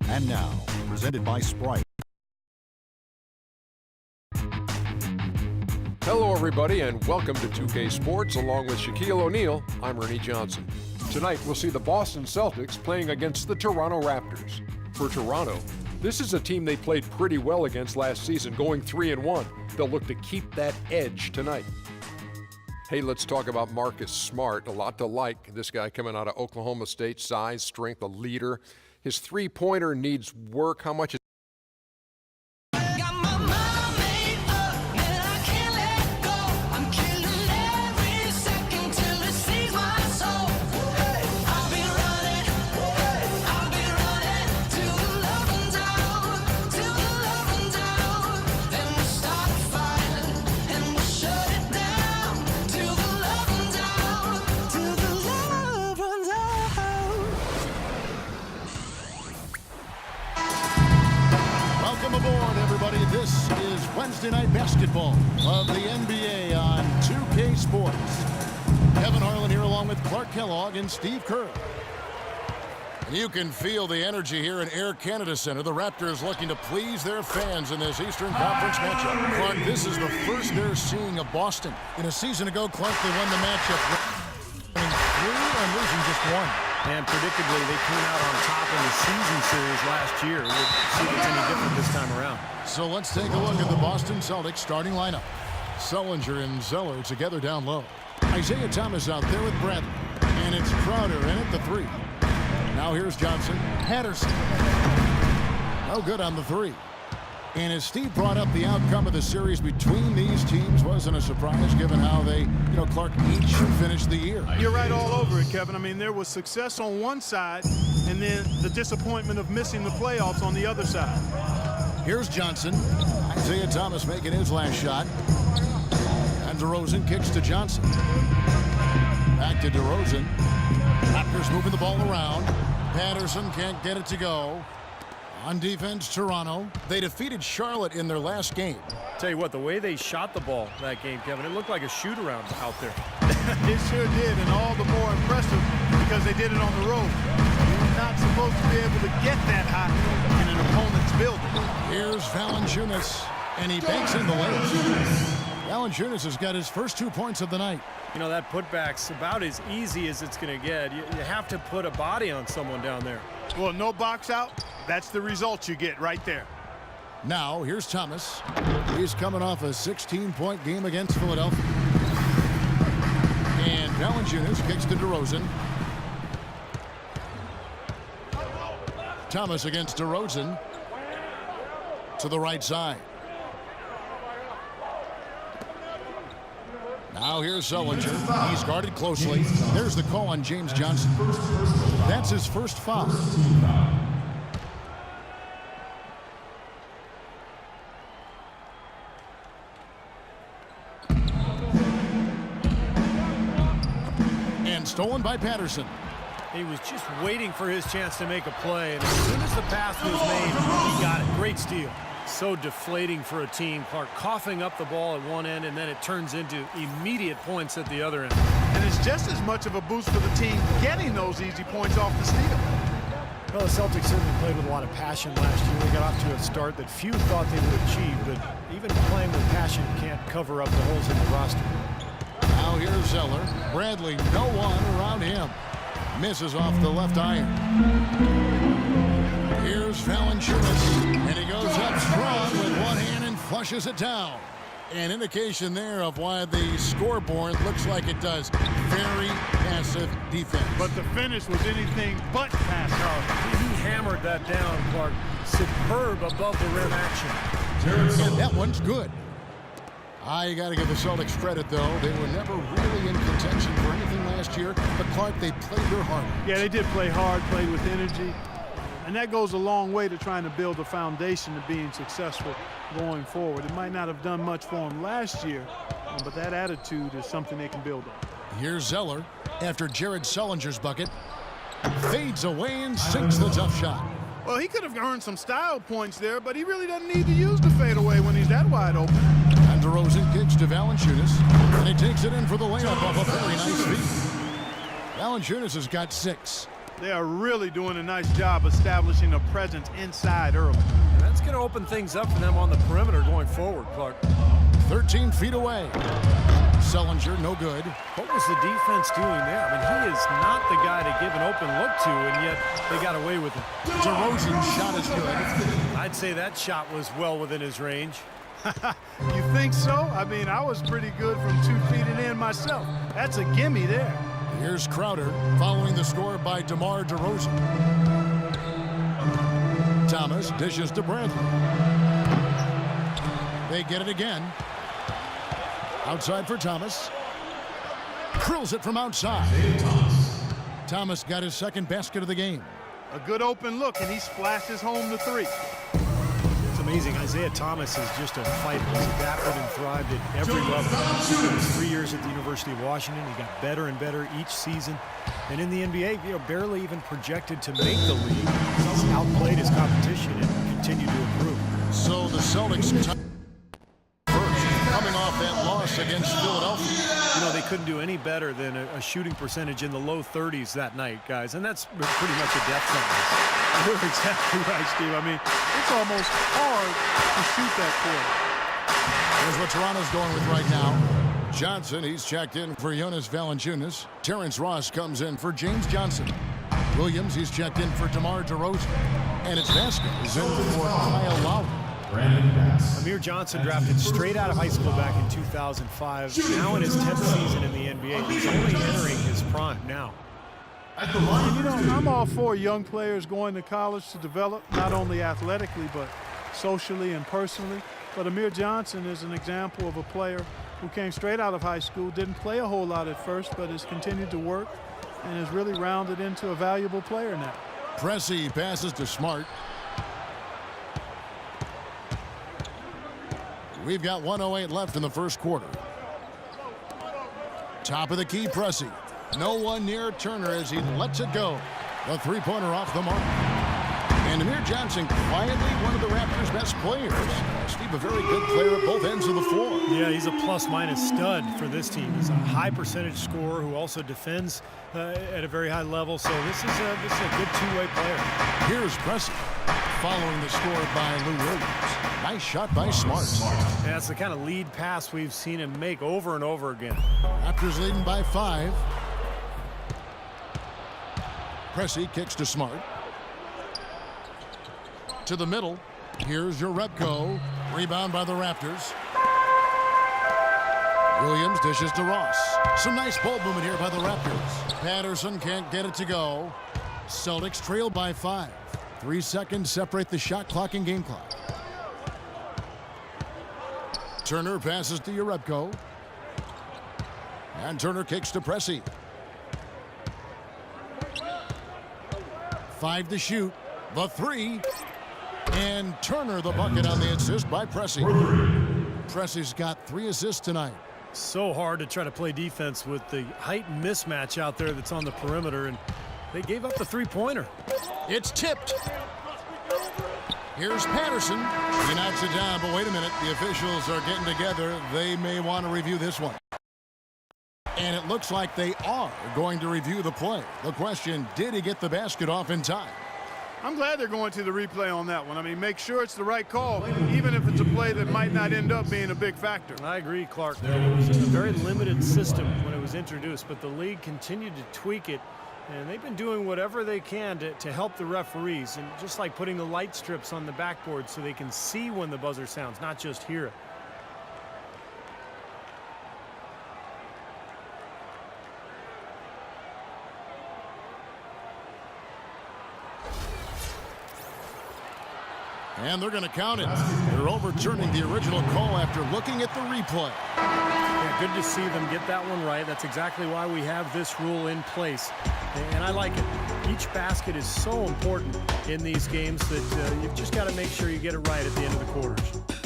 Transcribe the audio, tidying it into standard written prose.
And now, presented by Sprite. Hello, everybody, and welcome to 2K Sports. Along with Shaquille O'Neal, I'm Ernie Johnson. Tonight, we'll see the Boston Celtics playing against the Toronto Raptors. For Toronto, this is a team they played pretty well against last season, going 3-1. They'll look to keep that edge tonight. Hey, let's talk about Marcus Smart. A lot to like. This guy coming out of Oklahoma State, size, strength, a leader. His three-pointer needs work. How much is This is Wednesday Night Basketball of the NBA on 2K Sports. Kevin Harlan here along with Clark Kellogg and Steve Kerr. You can feel the energy here in Air Canada Center. The Raptors looking to please their fans in this Eastern Conference matchup. Clark, this is the first they're seeing of Boston. In a season ago, Clark, they won the matchup winning 3 and losing just 1. And predictably, they came out on top in the season series last year. We'll see if it's any different this time around. So let's take a look at the Boston Celtics starting lineup. Sullinger and Zeller together down low. Isaiah Thomas out there with Bradley. And it's Crowder in at the 3. Now here's Johnson. Patterson. No good on the 3. And as Steve brought up, the outcome of the series between these teams wasn't a surprise given how they, Clark, each finished the year. You're right all over it, Kevin. I mean, there was success on one side and then the disappointment of missing the playoffs on the other side. Here's Johnson. Isaiah Thomas making his last shot. And DeRozan kicks to Johnson. Back to DeRozan. Raptors moving the ball around. Patterson can't get it to go. On defense, Toronto. They defeated Charlotte in their last game. Tell you what, the way they shot the ball that game, Kevin, it looked like a shoot-around out there. It sure did, and all the more impressive because they did it on the road. You're not supposed to be able to get that high in an opponent's building. Here's Valanciunas, and he banks in the layup. Valanciunas has got his first 2 points of the night. You know, that putback's about as easy as it's going to get. You have to put a body on someone down there. Well, no box out. That's the result you get right there. Now, here's Thomas. He's coming off a 16-point game against Philadelphia. And Valanciunas kicks to DeRozan. Thomas against DeRozan. To the right side. Now here's Sullinger. He's guarded closely. There's the call on James Johnson. That's his first foul. And stolen by Patterson. He was just waiting for his chance to make a play, and as soon as the pass was made, he got it. Great steal. So deflating for a team. Clark coughing up the ball at one end, and then it turns into immediate points at the other end. And it's just as much of a boost for the team getting those easy points off the steal. Well, the Celtics certainly played with a lot of passion last year. They got off to a start that few thought they would achieve, but even playing with passion can't cover up the holes in the roster. Now here's Zeller. Bradley, no one around him. Misses off the left iron. Here's Valanciunas, and he goes up strong with one hand and flushes it down. An indication there of why the scoreboard looks like it does. Very passive defense. But the finish was anything but pass hard. He hammered that down, Clark. Superb above the rim action. And that one's good. You got to give the Celtics credit, though. They were never really in contention for anything last year. But, Clark, they played their heart. Yeah, they did play hard, played with energy. And that goes a long way to trying to build a foundation of being successful going forward. It might not have done much for them last year, but that attitude is something they can build on. Here's Zeller after Jared Sullinger's bucket. Fades away and sinks the tough shot. Well, he could have earned some style points there, but he really doesn't need to use the fadeaway when he's that wide open. And DeRozan kicks to Valanciunas, and he takes it in for the layup off a very nice feed. Valanciunas has got 6. They are really doing a nice job establishing a presence inside early. And that's going to open things up for them on the perimeter going forward, Clark. 13 feet away. Sellinger, no good. What was the defense doing there? I mean, he is not the guy to give an open look to, and yet they got away with it. DeRozan's shot is good. I'd say that shot was well within his range. You think so? I mean, I was pretty good from 2 feet and in myself. That's a gimme there. Here's Crowder following the score by DeMar DeRozan. Thomas dishes to Bradley. They get it again. Outside for Thomas. Drills it from outside. Thomas got his second basket of the game. A good open look, and he splashes home the three. It's amazing. Isaiah Thomas is just a fighter. He's adapted and thrived at every level. His 3 years at the University of Washington. He got better and better each season. And in the NBA, barely even projected to make the league. He's outplayed his competition and continued to improve. So the Celtics first, coming off that loss against Philadelphia. You know, they couldn't do any better than a shooting percentage in the low 30s that night, guys. And that's pretty much a death sentence. You're exactly right, Steve. I mean, it's almost hard to shoot that quarter. Here's what Toronto's going with right now. Johnson, he's checked in for Jonas Valanciunas. Terrence Ross comes in for James Johnson. Williams, he's checked in for DeMar DeRozan. And it's Vasquez in for Kyle Lowry. Amir Johnson drafted straight out of high school back in 2005. Now in his 10th season in the NBA. He's only entering his prime now. And you know, I'm all for young players going to college to develop, not only athletically, but socially and personally. But Amir Johnson is an example of a player who came straight out of high school, didn't play a whole lot at first, but has continued to work and has really rounded into a valuable player now. Pressey passes to Smart. We've got 1:08 left in the first quarter. Top of the key, Pressey. No one near Turner as he lets it go. The three-pointer off the mark. And Amir Johnson, quietly one of the Raptors' best players. Steve, a very good player at both ends of the floor. Yeah, he's a plus-minus stud for this team. He's a high-percentage scorer who also defends at a very high level. So this is a good two-way player. Here's Pressey following the score by Lou Williams. Nice shot by Smart. Yeah, that's the kind of lead pass we've seen him make over and over again. Raptors leading by 5. Pressey kicks to Smart. To the middle. Here's Jerebko. Rebound by the Raptors. Williams dishes to Ross. Some nice ball movement here by the Raptors. Patterson can't get it to go. Celtics trail by 5. 3 seconds separate the shot clock and game clock. Turner passes to Jerebko. And Turner kicks to Pressey. 5 to shoot. The 3. And Turner the bucket on the assist by Pressey. Pressey's got 3 assists tonight. So hard to try to play defense with the height mismatch out there that's on the perimeter, and they gave up the three-pointer. It's tipped. Here's Patterson. He knocks it down, but wait a minute. The officials are getting together. They may want to review this one. And it looks like they are going to review the play. The question, did he get the basket off in time? I'm glad they're going to the replay on that one. I mean, make sure it's the right call, even if it's a play that might not end up being a big factor. I agree, Clark. It was a very limited system when it was introduced, but the league continued to tweak it, and they've been doing whatever they can to help the referees, and just like putting the light strips on the backboard so they can see when the buzzer sounds, not just hear it. And they're going to count it. They're overturning the original call after looking at the replay. Yeah, good to see them get that one right. That's exactly why we have this rule in place. And I like it. Each basket is so important in these games that you've just got to make sure you get it right at the end of the quarters.